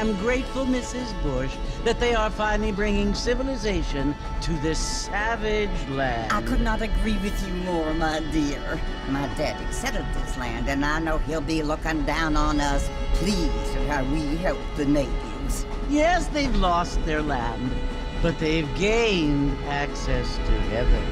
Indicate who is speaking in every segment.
Speaker 1: am grateful, Mrs. Bush, that they are finally bringing civilization to this savage land.
Speaker 2: I could not agree with you more, my dear. My daddy settled this land, and I know he'll be looking down on us, pleased at how we help the natives.
Speaker 1: Yes, they've lost their land, but they've gained access to heaven.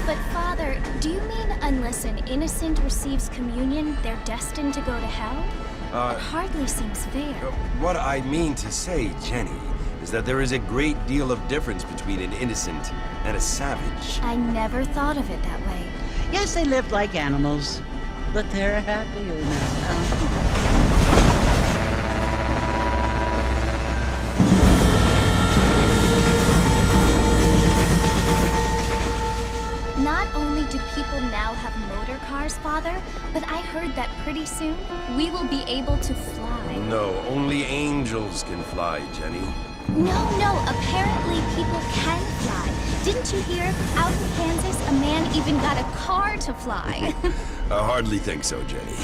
Speaker 3: But Father, do you mean unless an innocent receives communion, they're destined to go to hell? That hardly seems fair.
Speaker 4: What I mean to say, Jenny, is that there is a great deal of difference between an innocent and a savage.
Speaker 3: I never thought of it that way.
Speaker 1: Yes, they lived like animals, but they're happier now.
Speaker 3: Not only do people now have motor cars, Father, but I heard that pretty soon we will be able to fly.
Speaker 4: No, only angels can fly, Jenny.
Speaker 3: No, apparently people can fly. Didn't you hear? Out in Kansas, a man even got a car to fly.
Speaker 4: I hardly think so, Jenny.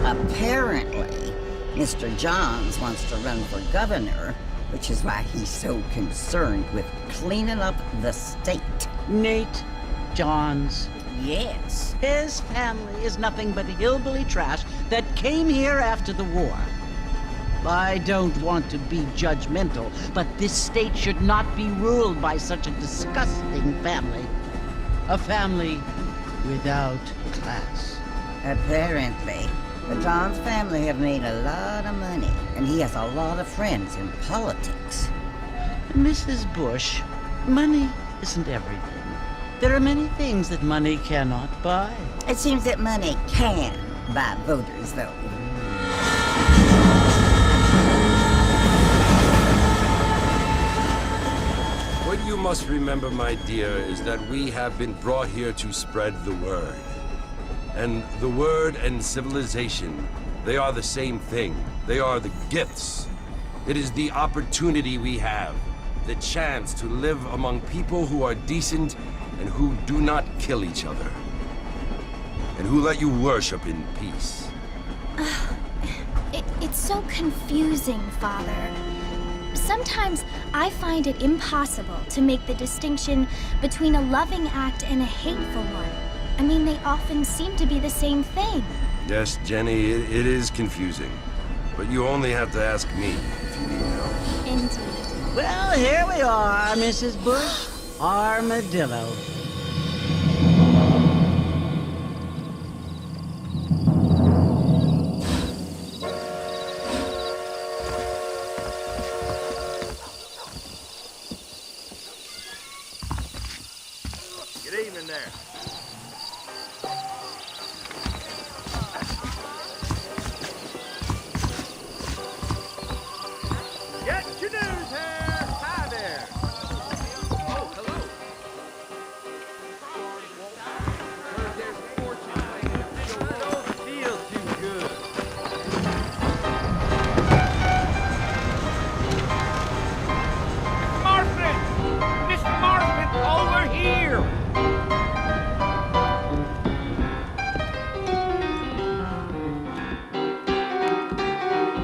Speaker 2: Apparently, Mr. Johns wants to run for governor, which is why he's so concerned with cleaning up the state.
Speaker 1: Nate Johns.
Speaker 2: Yes.
Speaker 1: His family is nothing but hillbilly trash that came here after the war. I don't want to be judgmental, but this state should not be ruled by such a disgusting family. A family without class.
Speaker 2: Apparently. The Johns family have made a lot of money, and he has a lot of friends in politics.
Speaker 1: Mrs. Bush, money isn't everything. There are many things that money cannot buy.
Speaker 2: It seems that money can buy voters, though.
Speaker 4: What you must remember, my dear, is that we have been brought here to spread the word. And the word and civilization, they are the same thing. They are the gifts. It is the opportunity we have, the chance to live among people who are decent and who do not kill each other, and who let you worship in peace.
Speaker 3: It's so confusing, Father. Sometimes I find it impossible to make the distinction between a loving act and a hateful one. I mean, they often seem to be the same thing.
Speaker 4: Yes, Jenny, it is confusing. But you only have to ask me if you need help.
Speaker 3: Indeed.
Speaker 1: Well, here we are, Mrs. Bush. Armadillo.
Speaker 5: Good evening there. Get your news here! Hi there! Oh, hello! Heard there's a fortune waiting. Don't feel too good. Marvin! Mr. Marvin, over here!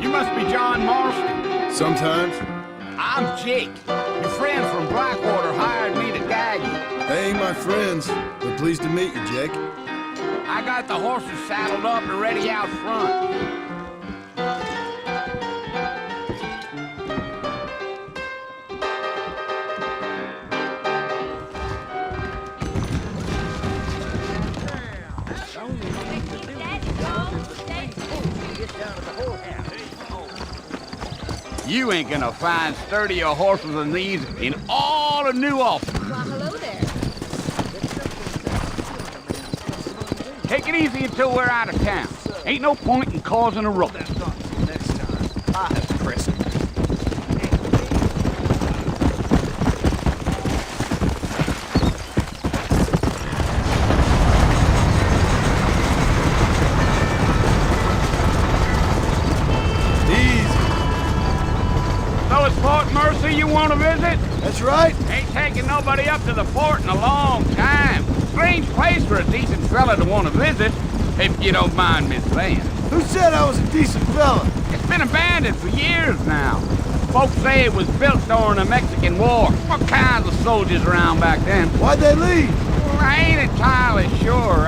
Speaker 5: You must be John Marston.
Speaker 6: Sometimes.
Speaker 5: I'm Jake. Your friend from Blackwater hired me to guide you.
Speaker 6: They ain't my friends. We're pleased to meet you, Jake.
Speaker 5: I got the horses saddled up and ready out front. You ain't gonna find sturdier horses than these in all of New Ulster.
Speaker 7: Well, hello there.
Speaker 5: Take it easy until we're out of town. Ain't no point in causing a ruckus.
Speaker 7: Next time, I have to press it.
Speaker 5: So it's Fort Mercy you want to visit?
Speaker 6: That's right.
Speaker 5: Ain't taken nobody up to the fort in a long time. Strange place for a decent fella to want to visit, if you don't mind me saying.
Speaker 6: Who said I was a decent fella?
Speaker 5: It's been abandoned for years now. Folks say it was built during the Mexican War. What kinds of soldiers around back then?
Speaker 6: Why'd they leave?
Speaker 5: Well, I ain't entirely sure.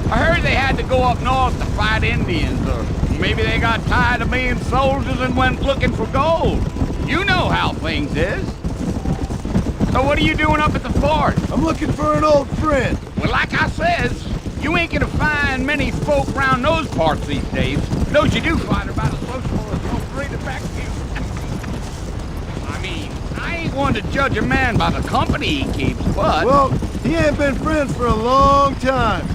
Speaker 5: I heard they had to go up north to fight Indians, or maybe they got tired of being soldiers and went looking for gold. You know how things is. So what are you doing up at the fort?
Speaker 6: I'm looking for an old friend.
Speaker 5: Well, like I says, you ain't gonna find many folk around those parts these days. Those you do find are about as sociable as no free to back you. I mean, I ain't one to judge a man by the company he keeps, but...
Speaker 6: Well, he ain't been friends for a long time.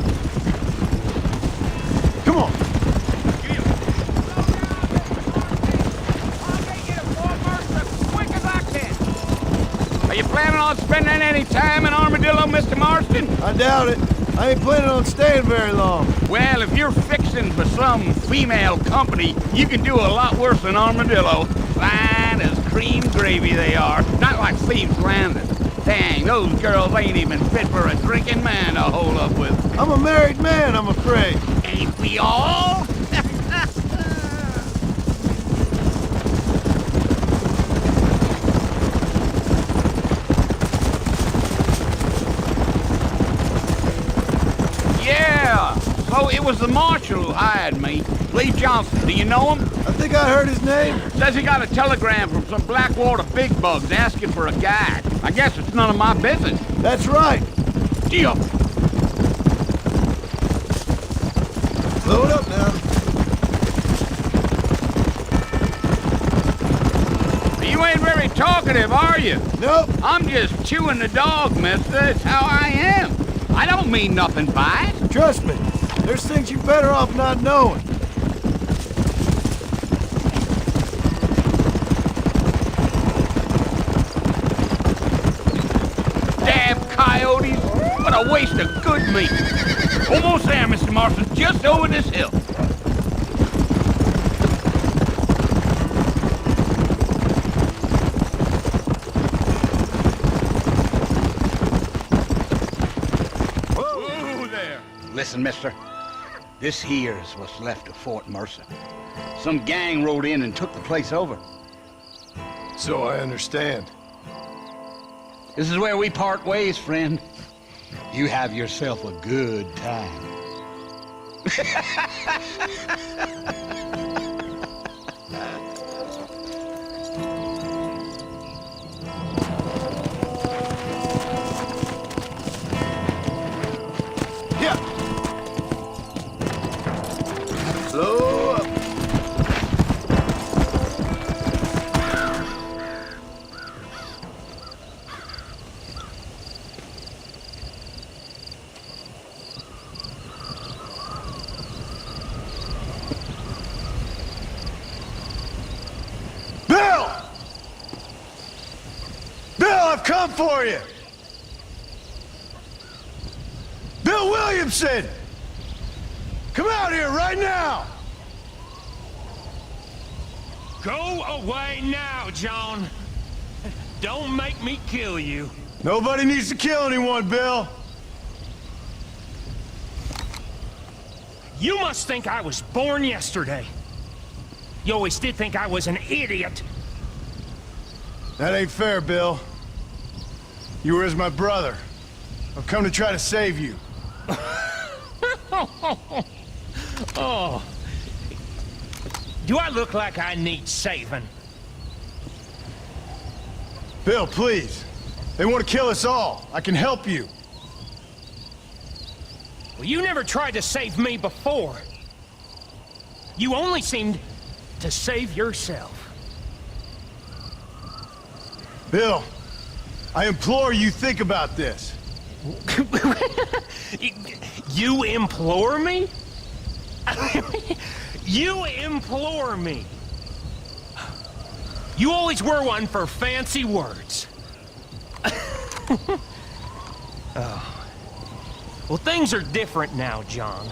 Speaker 6: Come on.
Speaker 5: Are you planning on spending any time in Armadillo, Mr. Marston?
Speaker 6: I doubt it. I ain't planning on staying very long.
Speaker 5: Well, if you're fixing for some female company, you can do a lot worse than Armadillo. Fine as cream gravy they are. Not like Thieves Landing. Dang, those girls ain't even fit for a drinking man to hold up with.
Speaker 6: I'm a married man, I'm afraid.
Speaker 5: Ain't we all? Yeah, so it was the marshal who hired me. Lee Johnson, do you know him?
Speaker 6: I think I heard his name.
Speaker 5: Says he got a telegram from some Blackwater big bugs asking for a guide. I guess it's none of my business.
Speaker 6: That's right.
Speaker 5: Deal.
Speaker 6: Load up now.
Speaker 5: You ain't very talkative, are you?
Speaker 6: Nope.
Speaker 5: I'm just chewing the dog, mister. It's how I am. I don't mean nothing by it.
Speaker 6: Trust me. There's things you're better off not knowing.
Speaker 5: Damn coyotes. What a waste of good meat. Almost there, Mr. Marston. Just over this hill. Whoa there. Listen, mister. This here's what's left of Fort Mercer. Some gang rode in and took the place over.
Speaker 6: So I understand.
Speaker 5: This is where we part ways, friend. You have yourself a good time.
Speaker 6: Yeah. Slow up. Bill! Bill, I've come for you! Bill Williamson! Come out here right now!
Speaker 8: Go away now, John. Don't make me kill you.
Speaker 6: Nobody needs to kill anyone, Bill.
Speaker 8: You must think I was born yesterday. You always did think I was an idiot.
Speaker 6: That ain't fair, Bill. You were as my brother. I've come to try to save you.
Speaker 8: Oh. Do I look like I need saving?
Speaker 6: Bill, please. They want to kill us all. I can help you.
Speaker 8: Well, you never tried to save me before. You only seemed to save yourself.
Speaker 6: Bill, I implore you think about this.
Speaker 8: You implore me? You implore me. You always were one for fancy words. Oh. Well, things are different now, John.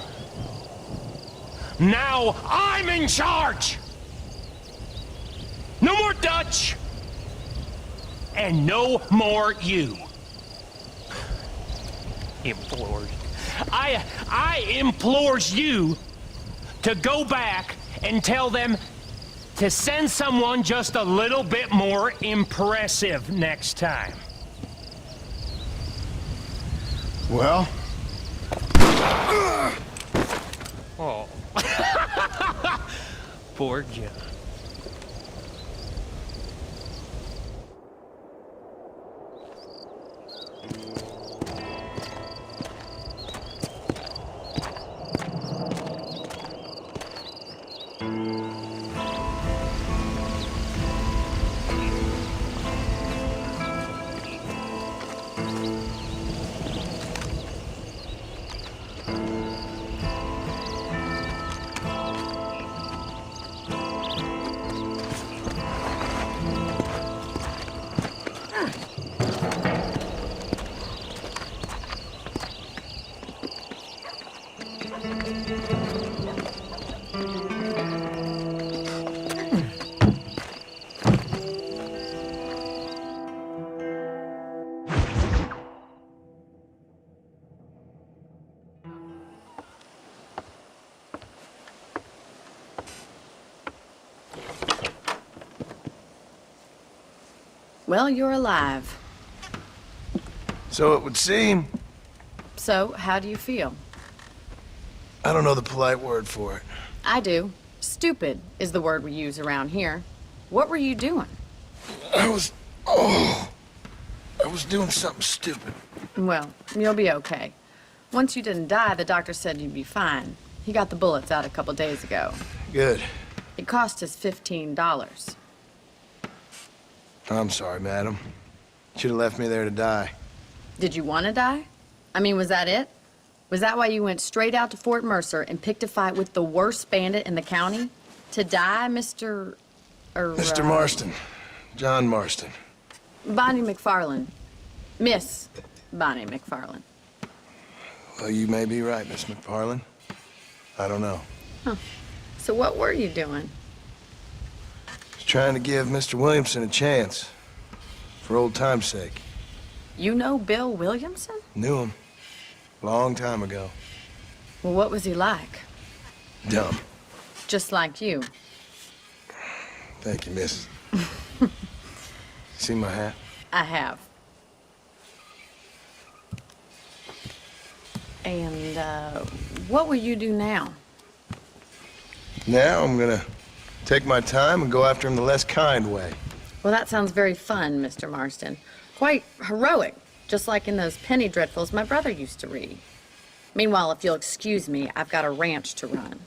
Speaker 8: Now I'm in charge! No more Dutch! and no more you. Implores. I implores you to go back and tell them to send someone just a little bit more impressive next time.
Speaker 6: Well?
Speaker 8: Oh. Poor John.
Speaker 9: Well, you're alive.
Speaker 6: So it would seem.
Speaker 9: So, how do you feel?
Speaker 6: I don't know the polite word for it.
Speaker 9: I do. Stupid is the word we use around here. What were you doing?
Speaker 6: I was doing something stupid.
Speaker 9: Well, you'll be okay. Once you didn't die, the doctor said you'd be fine. He got the bullets out a couple days ago.
Speaker 6: Good.
Speaker 9: It cost us $15.
Speaker 6: I'm sorry, madam. Should have left me there to die.
Speaker 9: Did you want to die? I mean, was that it? Was that why you went straight out to Fort Mercer and picked a fight with the worst bandit in the county? To die, Mr.
Speaker 6: Mr. Marston. John Marston.
Speaker 9: Bonnie McFarland. Miss Bonnie McFarland.
Speaker 6: Well, you may be right, Miss McFarland. I don't know.
Speaker 9: Huh. So what were you doing?
Speaker 6: Just trying to give Mr. Williamson a chance. For old time's sake.
Speaker 9: You know Bill Williamson?
Speaker 6: Knew him. Long time ago.
Speaker 9: Well, what was he like?
Speaker 6: Dumb.
Speaker 9: Just like you.
Speaker 6: Thank you, miss. See my hat?
Speaker 9: I have. And, what will you do now?
Speaker 6: Now I'm gonna take my time and go after him the less kind way.
Speaker 9: Well, that sounds very fun, Mr. Marston. Quite heroic, just like in those penny dreadfuls my brother used to read. Meanwhile, if you'll excuse me, I've got a ranch to run.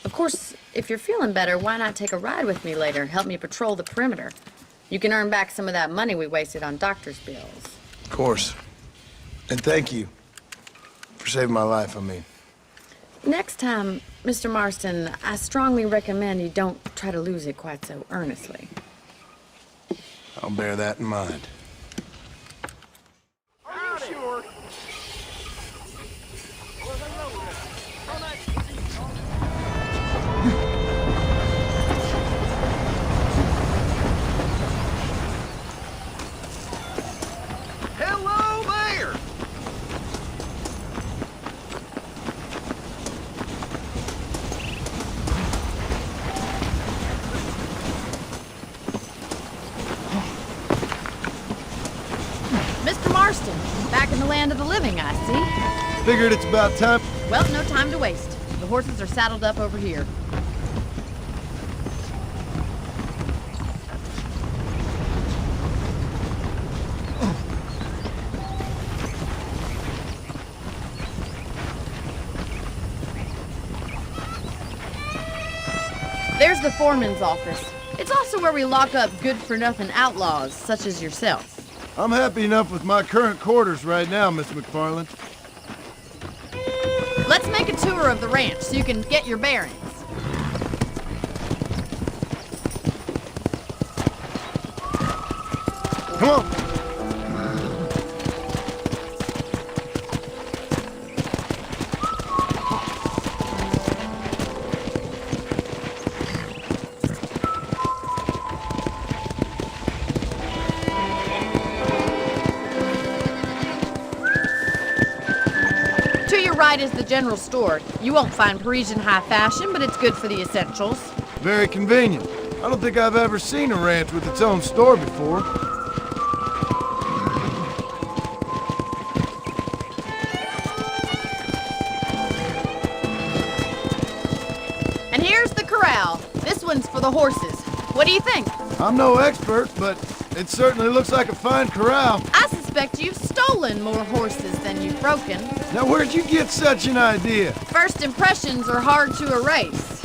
Speaker 9: Of course, if you're feeling better, why not take a ride with me later, help me patrol the perimeter? You can earn back some of that money we wasted on doctor's bills.
Speaker 6: Of course. And thank you. For saving my life, I mean.
Speaker 9: Next time, Mr. Marston, I strongly recommend you don't try to lose it quite so earnestly.
Speaker 6: I'll bear that in mind.
Speaker 7: Are you sure? Hello there!
Speaker 9: Mr. Marston, back in the land of the living, I see.
Speaker 6: Figured it's about time.
Speaker 9: Well, no time to waste. The horses are saddled up over here. There's the foreman's office. It's also where we lock up good-for-nothing outlaws, such as yourself.
Speaker 6: I'm happy enough with my current quarters right now, Miss McFarland.
Speaker 9: Let's make a tour of the ranch so you can get your bearings.
Speaker 6: Come on.
Speaker 9: right is the general store. You won't find Parisian high fashion, but it's good for the essentials.
Speaker 6: Very convenient. I don't think I've ever seen a ranch with its own store before.
Speaker 9: And here's the corral. This one's for the horses. What do you think?
Speaker 6: I'm no expert, but it certainly looks like a fine corral.
Speaker 9: I suspect you've stolen more horses than you've broken.
Speaker 6: Now, where'd you get such an idea?
Speaker 9: First impressions are hard to erase.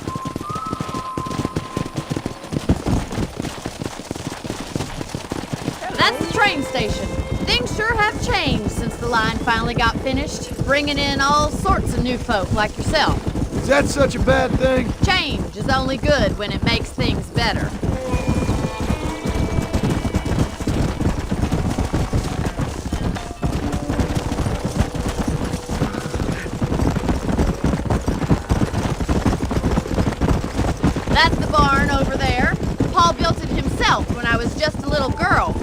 Speaker 9: That's the train station. Things sure have changed since the line finally got finished, bringing in all sorts of new folk like yourself.
Speaker 6: Is that such a bad thing?
Speaker 9: Change is only good when it makes things better. That's the barn over there. Paul built it himself when I was just a little girl.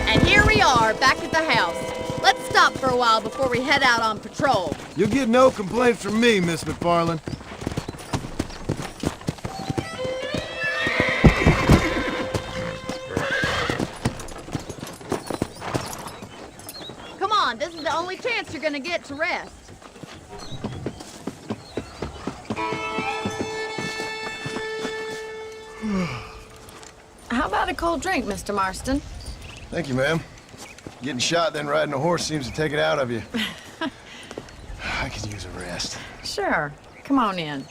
Speaker 9: And here we are, back at the house. Let's stop for a while before we head out on patrol.
Speaker 6: You'll get no complaints from me, Miss McFarland.
Speaker 9: Come on, this is the only chance you're gonna get to rest. How about a cold drink, Mr. Marston?
Speaker 6: Thank you, ma'am. Getting shot, then riding a horse seems to take it out of you. I could use a rest.
Speaker 9: Sure. Come on in.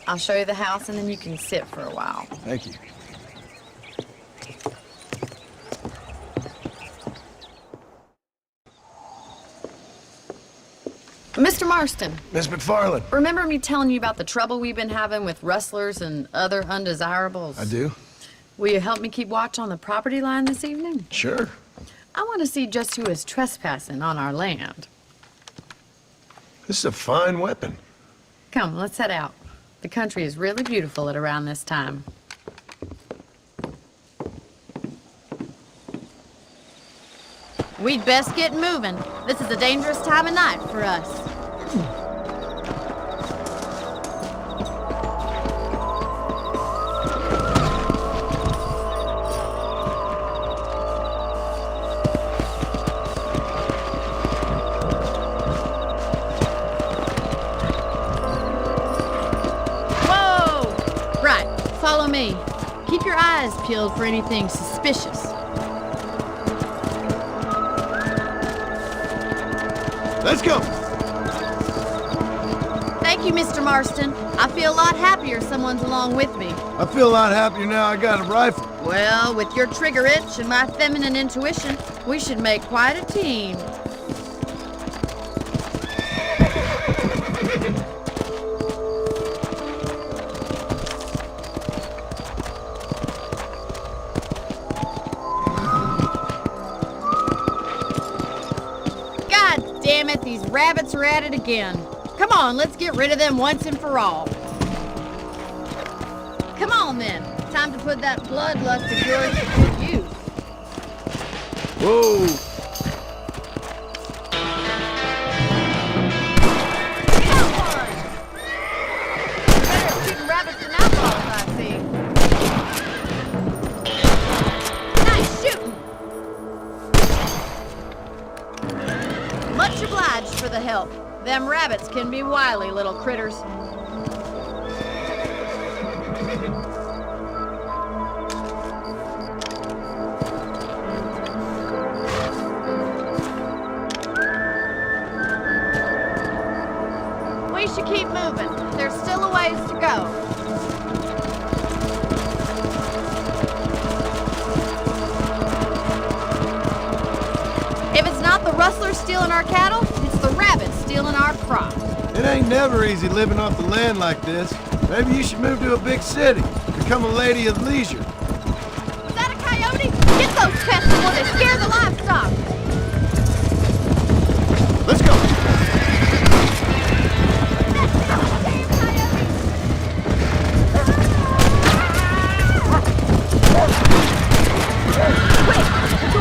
Speaker 9: I'll show you the house and then you can sit for a while.
Speaker 6: Thank you.
Speaker 9: Mr. Marston,
Speaker 6: Miss McFarland.
Speaker 9: remember me telling you about the trouble we've been having with rustlers and other undesirables?
Speaker 6: I do?
Speaker 9: Will you help me keep watch on the property line this evening?
Speaker 6: Sure.
Speaker 9: I want to see just who is trespassing on our land.
Speaker 6: This is a fine weapon.
Speaker 9: Come, let's head out. The country is really beautiful at around this time. We'd best get moving. This is a dangerous time of night for us. Whoa! Right, follow me. Keep your eyes peeled for anything suspicious.
Speaker 6: Let's go!
Speaker 9: Thank you, Mr. Marston. I feel a lot happier someone's along with me.
Speaker 6: I feel a lot happier now I got a rifle.
Speaker 9: Well, with your trigger itch and my feminine intuition, we should make quite a team. God damn it, these rabbits are at it again. Come on, let's get rid of them once and for all. Come on then. Time to put that bloodlust of yours to good use.
Speaker 6: Whoa!
Speaker 9: Better shooting rabbits than outlaws, I see. Nice shooting. Much obliged for the help. Them rabbits can be wily little critters. We should keep moving. There's still a ways to go. If it's not the rustlers stealing our cattle, it's the rabbits stealing our crops.
Speaker 6: It ain't never easy living off the land like this. Maybe you should move to a big city. Become a lady of leisure.
Speaker 9: Was that a coyote? Get those pests before they scare the livestock.
Speaker 6: Let's go!
Speaker 9: Quick!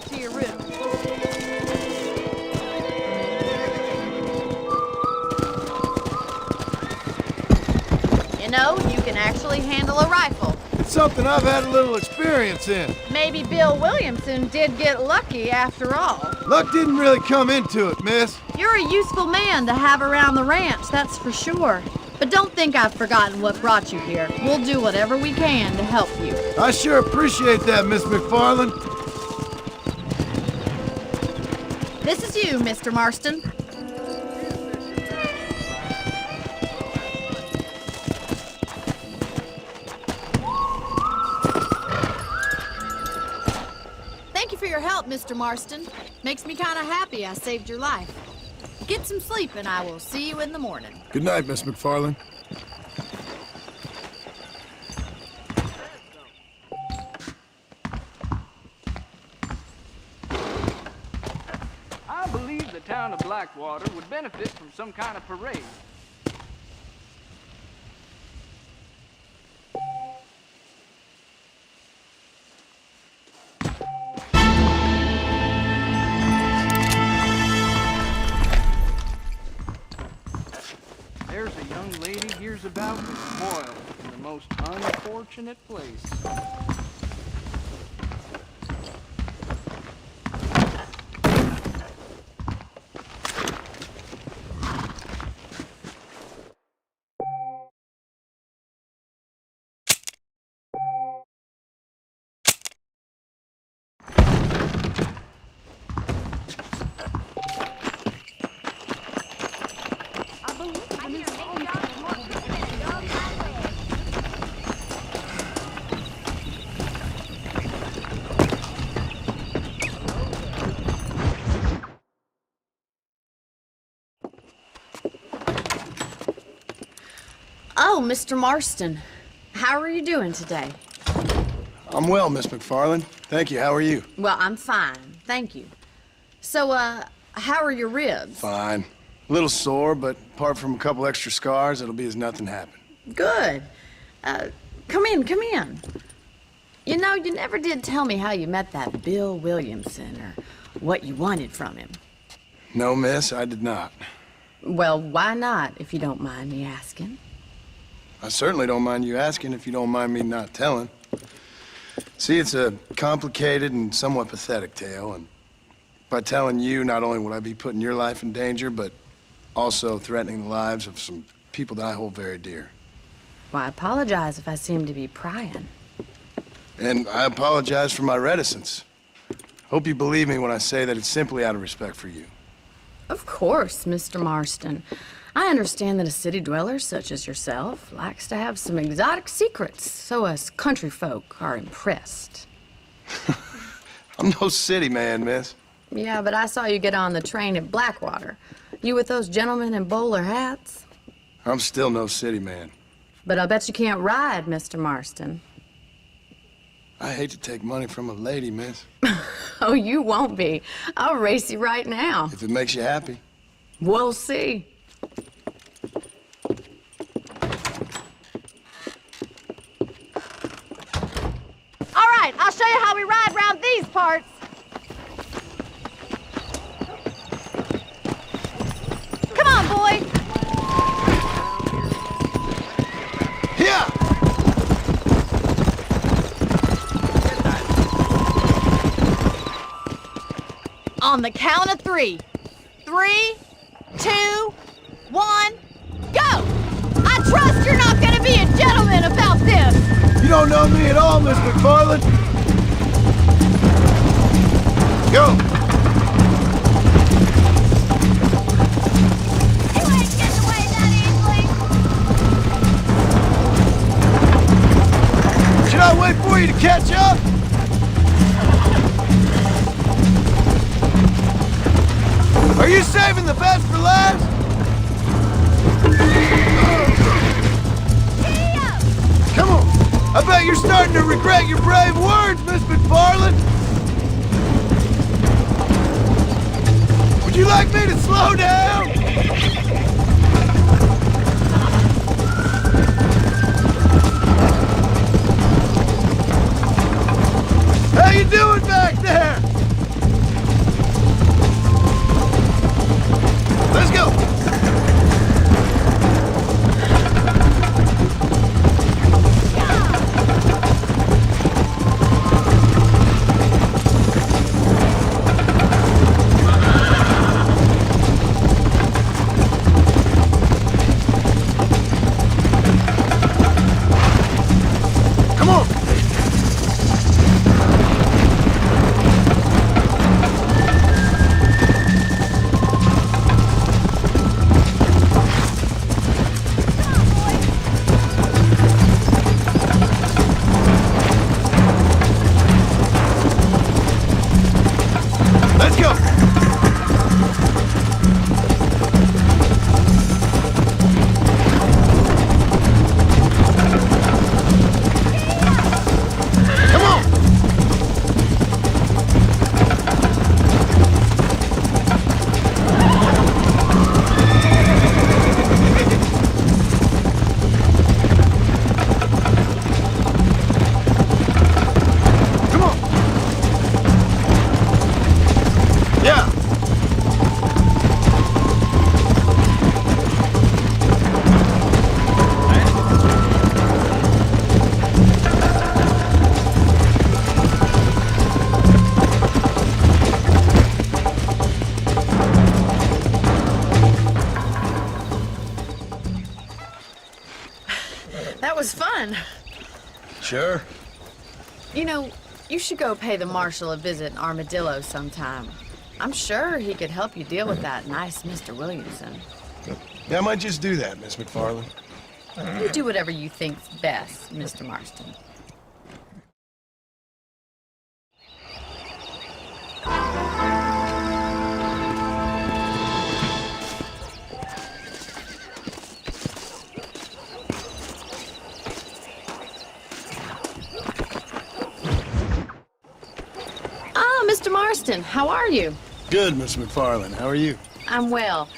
Speaker 9: back to your room. You know, you can actually handle a rifle.
Speaker 6: It's something I've had a little experience in.
Speaker 9: Maybe Bill Williamson did get lucky after all.
Speaker 6: Luck didn't really come into it, miss.
Speaker 9: You're a useful man to have around the ranch, that's for sure. But don't think I've forgotten what brought you here. We'll do whatever we can to help you.
Speaker 6: I sure appreciate that, Miss McFarland.
Speaker 9: This is you, Mr. Marston. Thank you for your help, Mr. Marston. Makes me kind of happy I saved your life. Get some sleep and I will see you in the morning.
Speaker 6: Good night, Miss McFarland.
Speaker 7: I believe the town of Blackwater would benefit from some kind of parade. There's a young lady hears about and spoiled in the most unfortunate place.
Speaker 9: Oh, Mr. Marston. How are you doing today?
Speaker 6: I'm well, Miss McFarland. Thank you. How are you?
Speaker 9: Well, I'm fine. Thank you. So, how are your ribs?
Speaker 6: Fine. A little sore, but apart from a couple extra scars, it'll be as nothing happened.
Speaker 9: Good. Come in. You know, you never did tell me how you met that Bill Williamson or what you wanted from him.
Speaker 6: No, miss, I did not.
Speaker 9: Well, why not, if you don't mind me asking?
Speaker 6: I certainly don't mind you asking if you don't mind me not telling. See, it's a complicated and somewhat pathetic tale, and by telling you, not only would I be putting your life in danger, but also threatening the lives of some people that I hold very dear.
Speaker 9: Well, I apologize if I seem to be prying.
Speaker 6: And I apologize for my reticence. Hope you believe me when I say that it's simply out of respect for you.
Speaker 9: Of course, Mr. Marston. I understand that a city dweller such as yourself likes to have some exotic secrets, so us country folk are impressed.
Speaker 6: I'm no city man, miss.
Speaker 9: Yeah, but I saw you get on the train at Blackwater. You with those gentlemen in bowler hats?
Speaker 6: I'm still no city man.
Speaker 9: But I bet you can't ride, Mr. Marston.
Speaker 6: I hate to take money from a lady, miss.
Speaker 9: Oh, you won't be. I'll race you right now.
Speaker 6: If it makes you happy.
Speaker 9: We'll see. All right, I'll show you how we ride around these parts. Come on, boy.
Speaker 6: Yeah!
Speaker 9: On the count of 3. 3, 2, 1, go! I trust you're not gonna be a gentleman about this!
Speaker 6: You don't know me at all, Miss McFarland. Go!
Speaker 3: You ain't getting away that easily!
Speaker 6: Should I wait for you to catch up? Are you saving the best for last? Come on! I bet you're starting to regret your brave words, Miss McFarland! Would you like me to slow down? How you doing back there? Come on! Let's go! Come on! Come on! Yeah!
Speaker 9: That was fun.
Speaker 6: Sure.
Speaker 9: You know, you should go pay the marshal a visit in Armadillo sometime. I'm sure he could help you deal with that nice Mr. Williamson.
Speaker 6: Yeah, I might just do that, Miss McFarland.
Speaker 9: You do whatever you think's best, Mr. Marston. Mr. Marston, how are you?
Speaker 6: Good, Miss McFarland. How are you?
Speaker 9: I'm well.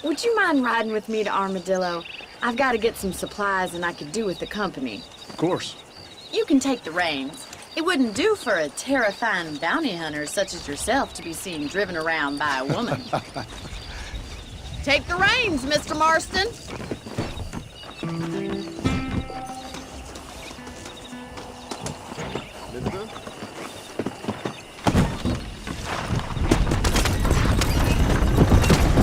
Speaker 9: Would you mind riding with me to Armadillo? I've got to get some supplies and I could do with the company.
Speaker 6: Of course.
Speaker 9: You can take the reins. It wouldn't do for a terrifying bounty hunter such as yourself to be seen driven around by a woman. Take the reins, Mr. Marston.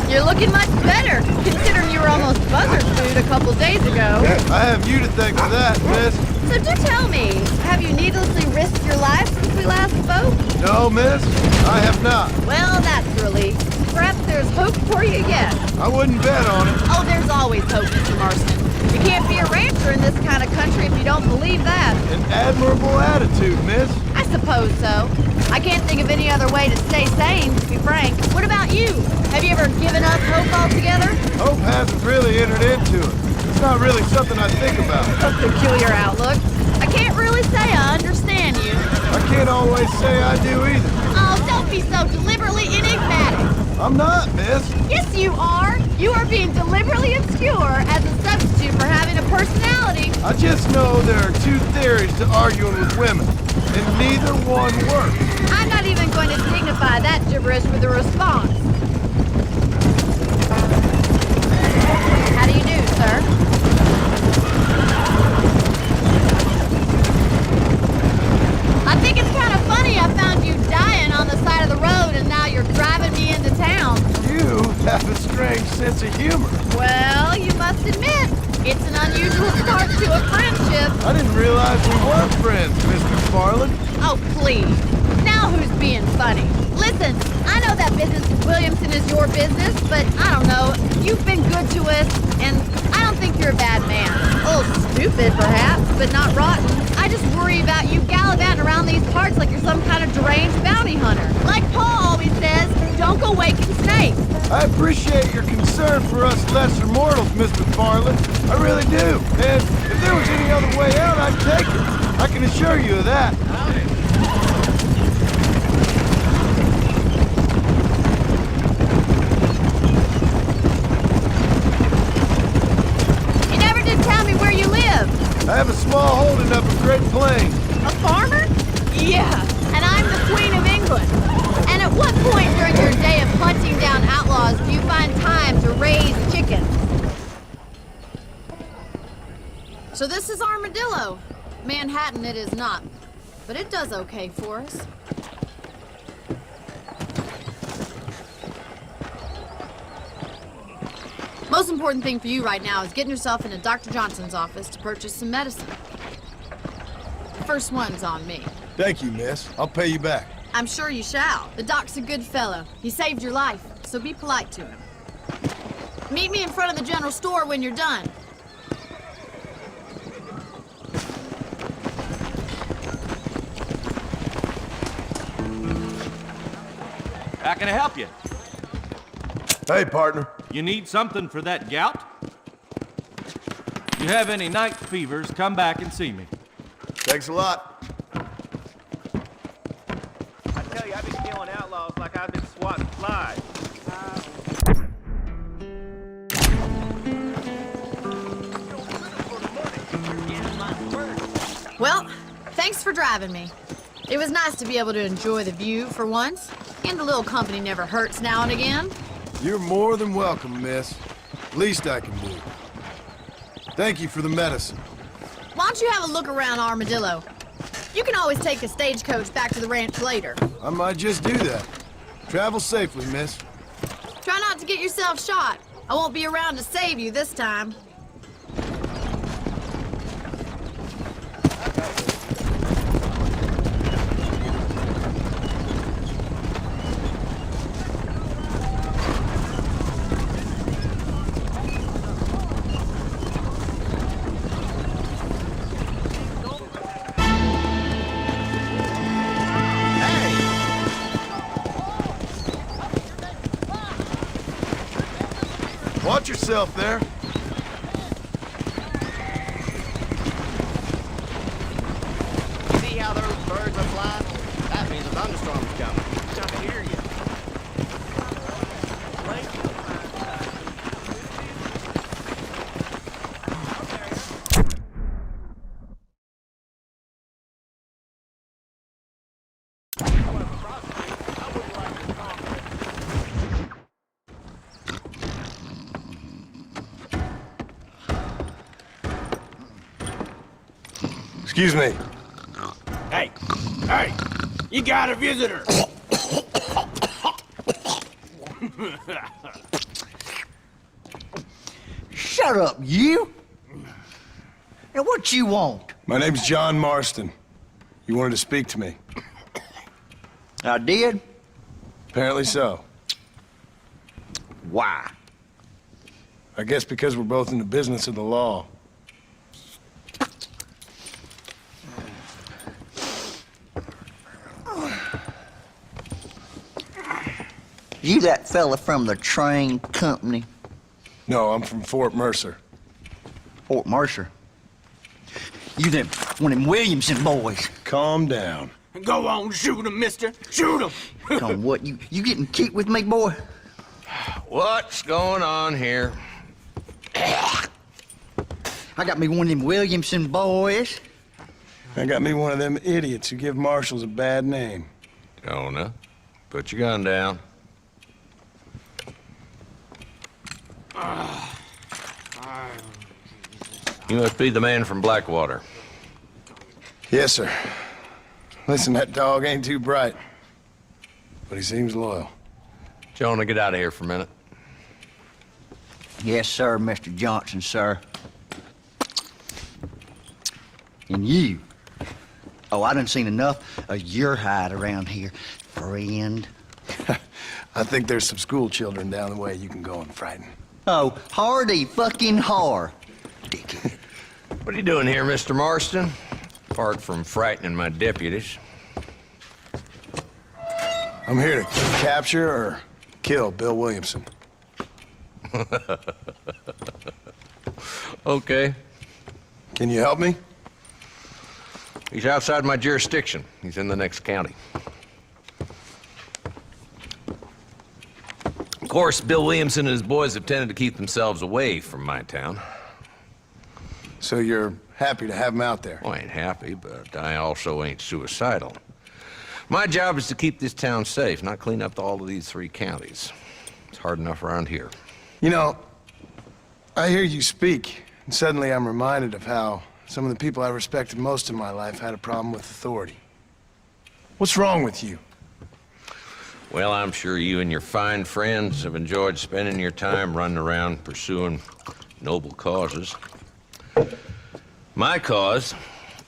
Speaker 9: You're looking much better, considering you were almost buzzard food a couple days ago.
Speaker 6: I have you to thank for that, miss.
Speaker 9: So do tell me, have you needlessly risked your life since we last spoke?
Speaker 6: No, miss, I have not.
Speaker 9: Well, that's a relief. Perhaps there's hope for you yet.
Speaker 6: I wouldn't bet on it.
Speaker 9: Oh, there's always hope, Mr. Marston. You can't be a rancher in this kind of country if you don't believe that.
Speaker 6: An admirable attitude, miss.
Speaker 9: I suppose so. I can't think of any other way to stay sane, to be frank. What about you? Have you ever given up hope altogether?
Speaker 6: Hope hasn't really entered into it. It's not really something I think about.
Speaker 9: A peculiar outlook. I can't really say I understand you.
Speaker 6: I can't always say I do either.
Speaker 9: Oh, don't be so deliberately enigmatic.
Speaker 6: I'm not, miss.
Speaker 9: Yes, you are. You are being deliberately obscure as a substitute for having a personality.
Speaker 6: I just know there are two theories to arguing with women, and neither one works.
Speaker 9: I'm not even going to dignify that gibberish with a response. How do you do, sir? I think it's kind of funny I found you dying on the side of the road and now you're driving me into town.
Speaker 6: You have a strange sense of humor.
Speaker 9: Well, you must admit, it's an unusual start to a friendship.
Speaker 6: I didn't realize we were friends, Miss McFarland.
Speaker 9: Oh, please. Now who's being funny? Listen, I know that business with Williamson is your business, but I don't know. You've been good to us, and I don't think you're a bad man. A little stupid, perhaps, but not rotten. I just worry about you gallivanting around these parts like you're some kind of deranged bounty hunter. Like Paul always says, don't go waking snakes.
Speaker 6: I appreciate your concern for us lesser mortals, Miss McFarland. I really do. And if there was any other way out, I'd take it. I can assure you of that.
Speaker 9: You never did tell me where you live.
Speaker 6: I have a small holding up in Great Plains.
Speaker 9: A farmer? Yeah, and I'm the Queen of England. And at what point during your day of hunting down outlaws do you find time to raise chickens? So this is Armadillo. Manhattan it is not, but it does okay for us. Most important thing for you right now is getting yourself into Dr. Johnson's office to purchase some medicine. First one's on me.
Speaker 6: Thank you, miss. I'll pay you back.
Speaker 9: I'm sure you shall. The doc's a good fellow. He saved your life, so be polite to him. Meet me in front of the general store when you're done.
Speaker 10: How can I help you?
Speaker 6: Hey, partner.
Speaker 10: You need something for that gout? You have any night fevers, come back and see me.
Speaker 6: Thanks a lot.
Speaker 11: I tell you, I've been killing outlaws like I've been swatting flies.
Speaker 9: Well, thanks for driving me. It was nice to be able to enjoy the view for once, and a little company never hurts now and again.
Speaker 6: You're more than welcome, miss. Least I can do. Thank you for the medicine.
Speaker 9: Why don't you have a look around Armadillo? You can always take the stagecoach back to the ranch later.
Speaker 6: I might just do that. Travel safely, miss.
Speaker 9: Try not to get yourself shot. I won't be around to save you this time.
Speaker 6: Watch yourself there.
Speaker 11: See how those birds are flying? That means a thunderstorm is coming. I can hear you.
Speaker 6: Excuse me.
Speaker 11: Hey, hey, you got a visitor.
Speaker 12: Shut up, you! Now, what you want?
Speaker 6: My name's John Marston. You wanted to speak to me.
Speaker 12: I did?
Speaker 6: Apparently so.
Speaker 12: Why?
Speaker 6: I guess because we're both in the business of the law.
Speaker 12: You that fella from the train company?
Speaker 6: No, I'm from Fort Mercer.
Speaker 12: Fort Mercer? You them, one of them Williamson boys.
Speaker 6: Calm down.
Speaker 11: Go on, shoot him, mister. Shoot him.
Speaker 12: Come on, what, you getting kicked with me, boy?
Speaker 5: What's going on here?
Speaker 12: I got me one of them Williamson boys.
Speaker 6: I got me one of them idiots who give marshals a bad name.
Speaker 5: Jonah, put your gun down. You must be the man from Blackwater.
Speaker 6: Yes, sir. Listen, that dog ain't too bright, but he seems loyal.
Speaker 5: Jonah, get out of here for a minute.
Speaker 12: Yes, sir, Mr. Johnson, sir. And you. Oh, I done seen enough of your hide around here, friend.
Speaker 6: I think there's some school children down the way you can go and frighten.
Speaker 12: Oh, hardy fucking har. Dickhead.
Speaker 5: What are you doing here, Mr. Marston? Apart from frightening my deputies.
Speaker 6: I'm here to capture or kill Bill Williamson.
Speaker 5: Okay.
Speaker 6: Can you help me?
Speaker 5: He's outside my jurisdiction. He's in the next county. Of course, Bill Williamson and his boys have tended to keep themselves away from my town.
Speaker 6: So you're happy to have him out there?
Speaker 5: Well, I ain't happy, but I also ain't suicidal. My job is to keep this town safe, not clean up all of these 3 counties. It's hard enough around here.
Speaker 6: You know, I hear you speak, and suddenly I'm reminded of how some of the people I respected most in my life had a problem with authority. What's wrong with you?
Speaker 5: Well, I'm sure you and your fine friends have enjoyed spending your time running around pursuing noble causes. My cause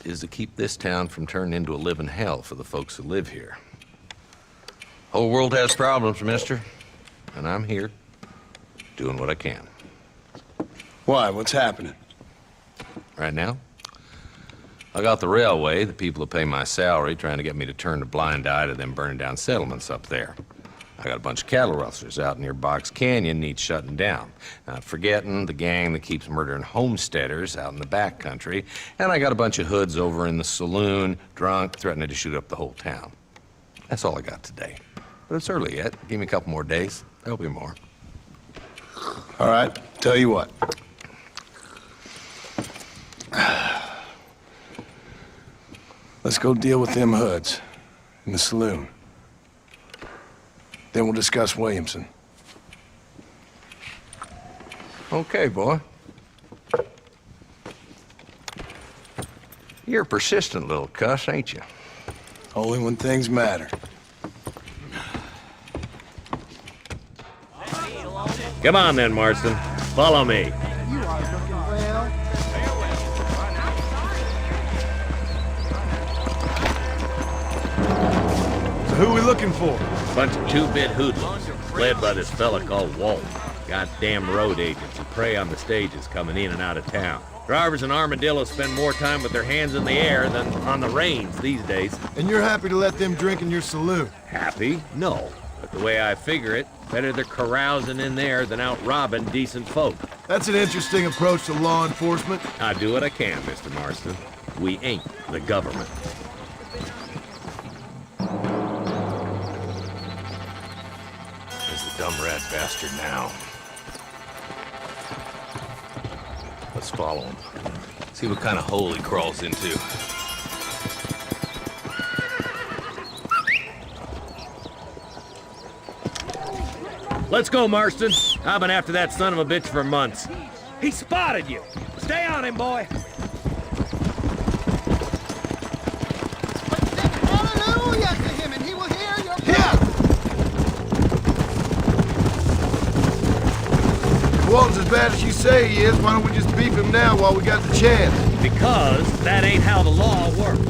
Speaker 13: is to keep this town from turning into a living hell for the folks who live here. Whole world has problems, mister. And I'm here, doing what I can.
Speaker 6: Why? What's happening?
Speaker 13: Right now, I got the railway, the people who pay my salary, trying to get me to turn a blind eye to them burning down settlements up there. I got a bunch of cattle rustlers out near Box Canyon needs shutting down. Not forgetting the gang that keeps murdering homesteaders out in the back country. And I got a bunch of hoods over in the saloon, drunk, threatening to shoot up the whole town. That's all I got today. But it's early yet. Give me a couple more days. There'll be more.
Speaker 6: All right, tell you what. Let's go deal with them hoods in the saloon. Then we'll discuss Williamson.
Speaker 13: Okay, boy. You're a persistent little cuss, ain't you?
Speaker 6: Only when things matter.
Speaker 14: Come on then, Marston. Follow me.
Speaker 7: You are looking well.
Speaker 6: So who we looking for?
Speaker 14: Bunch of two-bit hoodlums, led by this fella called Walt. Goddamn road agents who prey on the stages coming in and out of town. Drivers and armadillos spend more time with their hands in the air than on the reins these days.
Speaker 6: And you're happy to let them drink in your saloon?
Speaker 14: Happy? No. But the way I figure it, better they're carousing in there than out robbing decent folk.
Speaker 6: That's an interesting approach to law enforcement.
Speaker 14: I do what I can, Mr. Marston. We ain't the government.
Speaker 13: There's the dumb rat bastard now. Let's follow him. See what kind of hole he crawls into.
Speaker 14: Let's go, Marston. I've been after that son of a bitch for months. He spotted you. Stay on him, boy.
Speaker 7: Hallelujah to him, and he will hear your
Speaker 6: If Walton's as bad as you say he is, why don't we just beef him now while we got the chance?
Speaker 14: Because that ain't how the law works.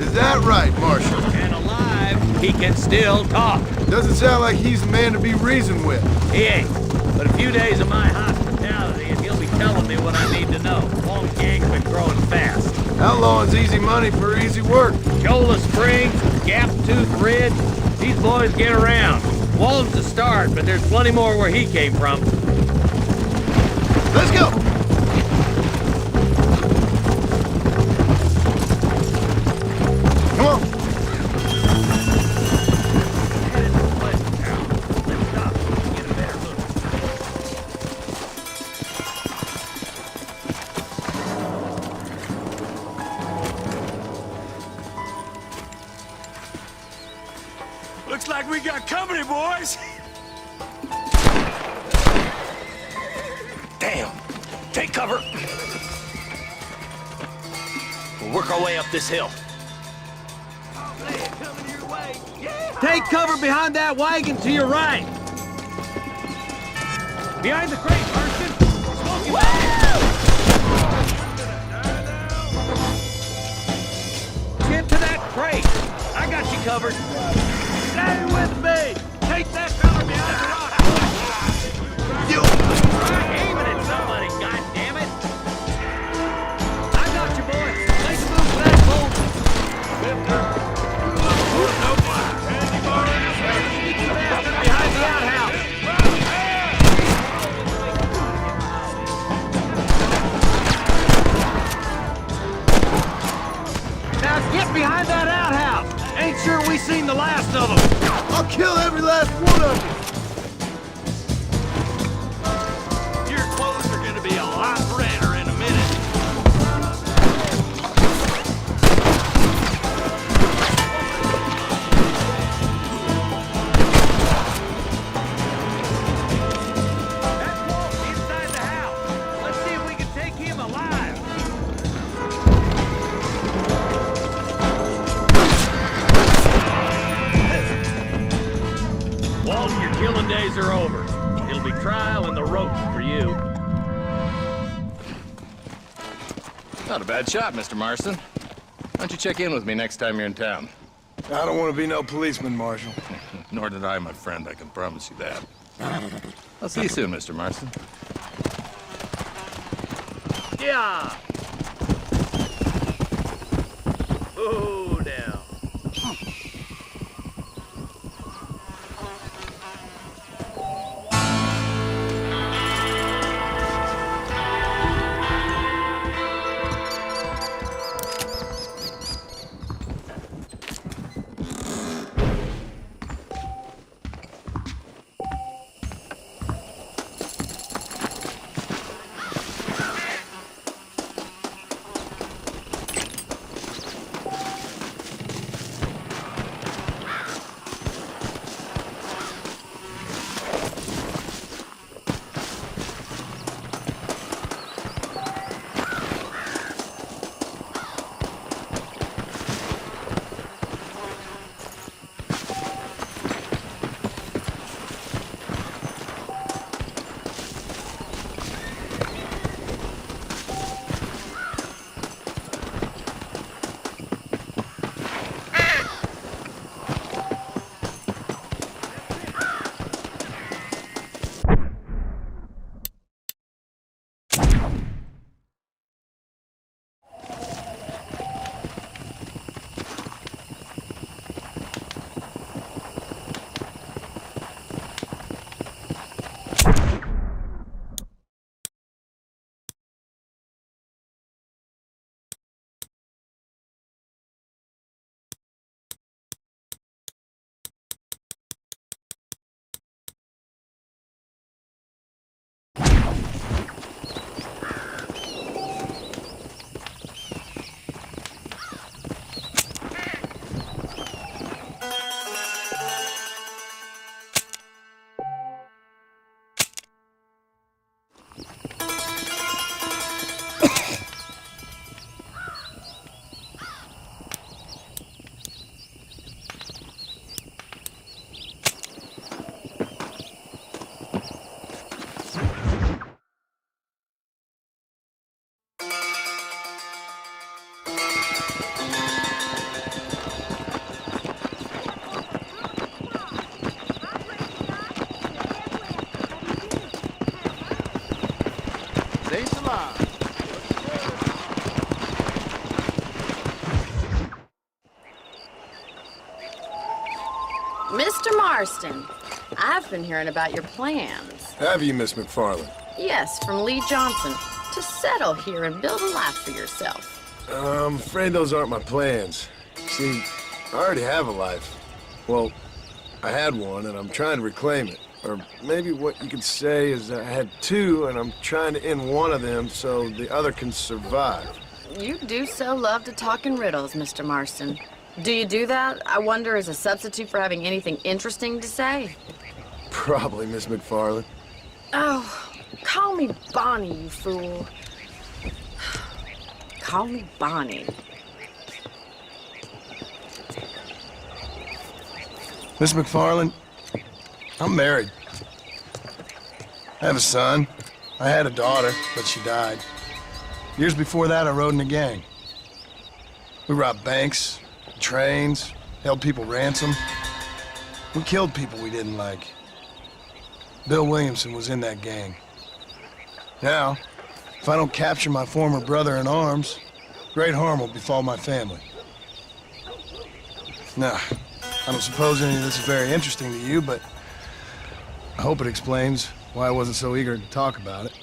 Speaker 6: Is that right, Marshal?
Speaker 14: And alive, he can still talk.
Speaker 6: Doesn't sound like he's the man to be reasoned with.
Speaker 14: He ain't. But a few days of my hospitality and he'll be telling me what I need to know. Walt's gang's been growing fast.
Speaker 6: Outlawing's easy money for easy work.
Speaker 14: Cholla Springs, Gap Tooth Ridge, these boys get around. Walton's the start, but there's plenty more where he came from.
Speaker 6: Let's go! Come on!
Speaker 8: Looks like we got company, boys.
Speaker 11: Damn! Take cover! We'll work our way up this hill.
Speaker 8: Take cover behind that wagon to your right. Behind the crate, Marston. Smoky Get to that crate. I got you covered. Stay with me. Take that fella behind the rock. Try aiming at somebody, goddammit. I got you, boy. Make a move for that bolt. No fire. Behind the outhouse. Now get behind that outhouse. Ain't sure we seen the last of them.
Speaker 6: I'll kill every last one of you.
Speaker 8: Your clothes are gonna be a lot redder in a minute. That's Walt inside the house. Let's see if we can take him alive.
Speaker 14: Walt, your killing days are over. It'll be trial and the rope for you.
Speaker 11: Not a bad shot, Mr. Marston.
Speaker 15: Why don't you check in with me next time you're in town?
Speaker 6: I don't want to be no policeman, Marshal.
Speaker 15: Nor did I, my friend. I can promise you that. I'll see you soon, Mr. Marston.
Speaker 11: Yeah. Oh, now. Thanks a lot.
Speaker 9: Mr. Marston, I've been hearing about your plans.
Speaker 6: Have you, Miss McFarland?
Speaker 9: Yes, from Lee Johnson, to settle here and build a life for yourself.
Speaker 6: I'm afraid those aren't my plans. See, I already have a life. Well, I had one, and I'm trying to reclaim it. Or maybe what you could say is I had two, and I'm trying to end one of them so the other can survive.
Speaker 9: You do so love to talk in riddles, Mr. Marston. Do you do that, I wonder, as a substitute for having anything interesting to say?
Speaker 6: Probably, Miss McFarland.
Speaker 9: Oh, call me Bonnie, you fool. Call me Bonnie.
Speaker 6: Miss McFarland, I'm married. I have a son. I had a daughter, but she died. Years before that, I rode in a gang. We robbed banks, trains, held people ransom. We killed people we didn't like. Bill Williamson was in that gang. Now, if I don't capture my former brother in arms, great harm will befall my family. Now, I don't suppose any of this is very interesting to you, but I hope it explains why I wasn't so eager to talk about it.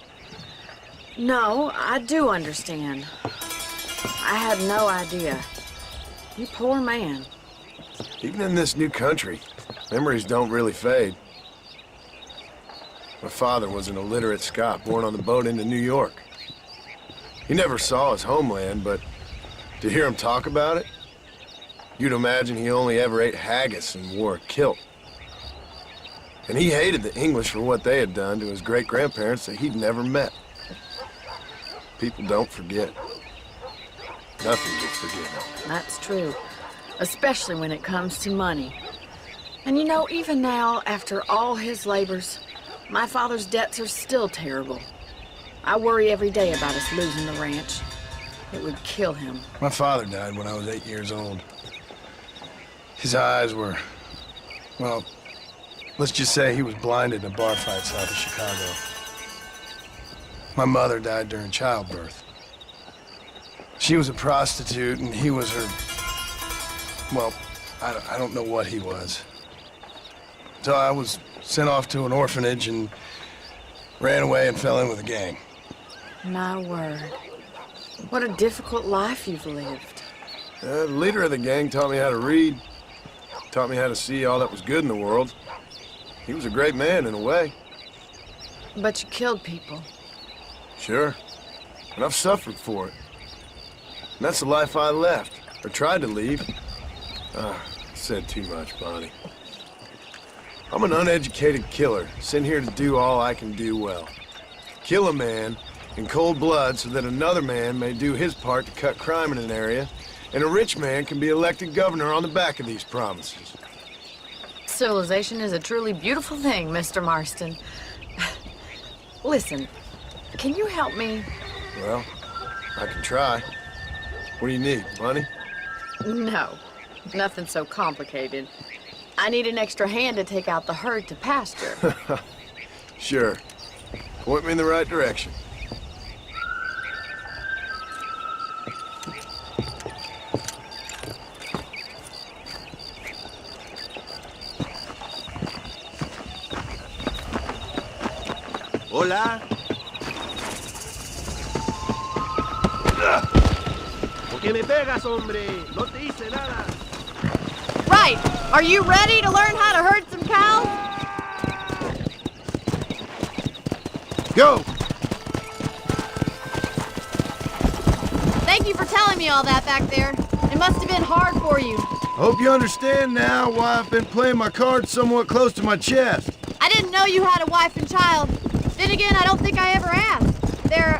Speaker 9: No, I do understand. I had no idea. You poor man.
Speaker 6: Even in this new country, memories don't really fade. My father was an illiterate Scot born on the boat into New York. He never saw his homeland, but to hear him talk about it, you'd imagine he only ever ate haggis and wore a kilt. And he hated the English for what they had done to his great-grandparents that he'd never met. People don't forget. Nothing gets forgiven.
Speaker 9: That's true. Especially when it comes to money. And you know, even now, after all his labors, my father's debts are still terrible. I worry every day about us losing the ranch. It would kill him.
Speaker 6: My father died when I was 8 years old. His eyes were, well, let's just say he was blinded in a bar fight south of Chicago. My mother died during childbirth. She was a prostitute and he was her, well, I don't know what he was. So I was sent off to an orphanage and ran away and fell in with a gang.
Speaker 9: My word. What a difficult life you've lived.
Speaker 6: The leader of the gang taught me how to read, taught me how to see all that was good in the world. He was a great man in a way.
Speaker 9: But you killed people.
Speaker 6: Sure. And I've suffered for it. And that's the life I left, or tried to leave. Said too much, Bonnie. I'm an uneducated killer, sent here to do all I can do well. Kill a man in cold blood so that another man may do his part to cut crime in an area, and a rich man can be elected governor on the back of these promises.
Speaker 9: Civilization is a truly beautiful thing, Mr. Marston. Listen, can you help me?
Speaker 6: Well, I can try. What do you need, money?
Speaker 9: No, nothing so complicated. I need an extra hand to take out the herd to pasture.
Speaker 6: Sure. Point me in the right direction.
Speaker 11: Hola. ¿Por qué me pegas, hombre? No te hice nada.
Speaker 9: Right! Are you ready to learn how to herd some cows?
Speaker 6: Go!
Speaker 9: Thank you for telling me all that back there. It must have been hard for you.
Speaker 6: I hope you understand now why I've been playing my cards somewhat close to my chest.
Speaker 9: I didn't know you had a wife and child. Then again, I don't think I ever asked. They're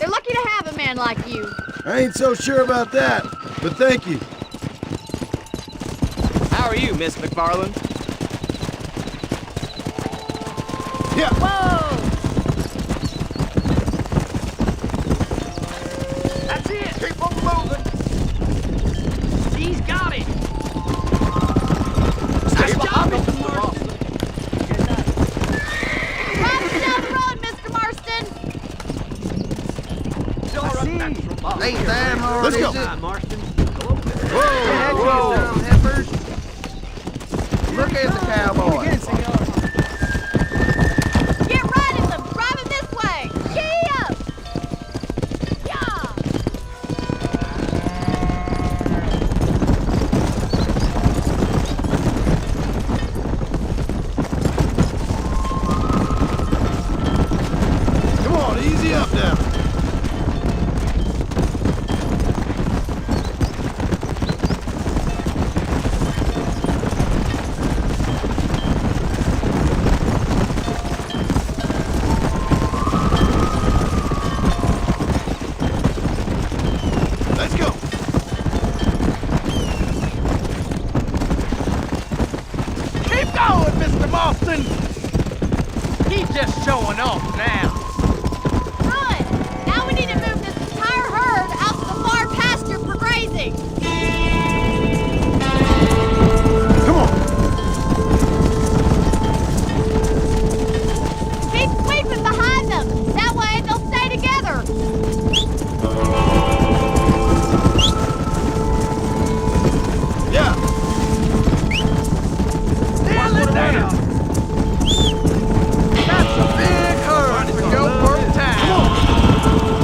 Speaker 9: lucky to have a man like you.
Speaker 6: I ain't so sure about that, but thank you.
Speaker 11: How are you, Miss McFarland?
Speaker 6: Yeah.
Speaker 11: Whoa! That's it! Keep on moving! He's got it! Stay behind me, Mr. Marston!
Speaker 9: Drive us down the road, Mr. Marston!
Speaker 12: Ain't that hard,
Speaker 6: Let's go.
Speaker 12: is it?
Speaker 11: Marston.
Speaker 12: Whoa, whoa.
Speaker 11: Heifers.
Speaker 12: Look at the cowboy.
Speaker 9: Get right at them! Drive them this way! Gee up! Yeah!
Speaker 6: Come on, easy up now. Let's go.
Speaker 7: Keep going, Mr. Marston! He's just showing off now.
Speaker 9: Good! Now we need to move this entire herd out to the far pasture for grazing.
Speaker 6: Come on.
Speaker 9: Keep sweeping behind them. That way they'll stay together.
Speaker 6: Yeah.
Speaker 7: Nail it down! That's a big herd for your first time.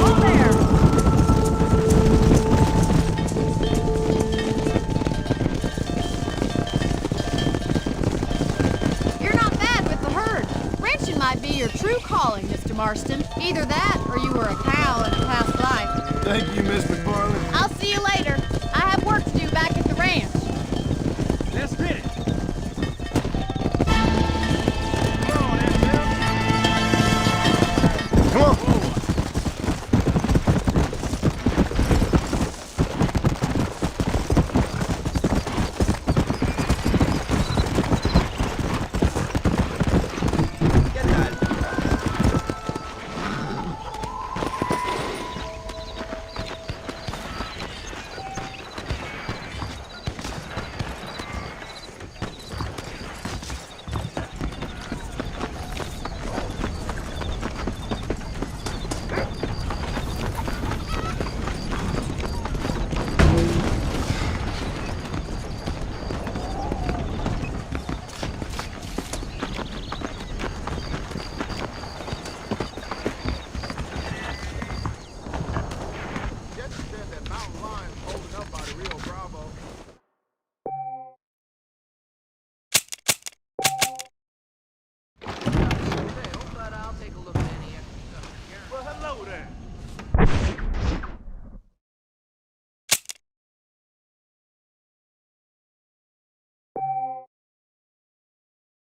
Speaker 9: Hold there. You're not bad with the herd. Ranching might be your true calling, Mr. Marston. Either that or you were a cow in a past life.
Speaker 6: Thank you, Miss McFarland.
Speaker 9: I'll see you later. I have work to do back at the ranch.
Speaker 7: Let's get it.
Speaker 6: Come on.
Speaker 15: go then.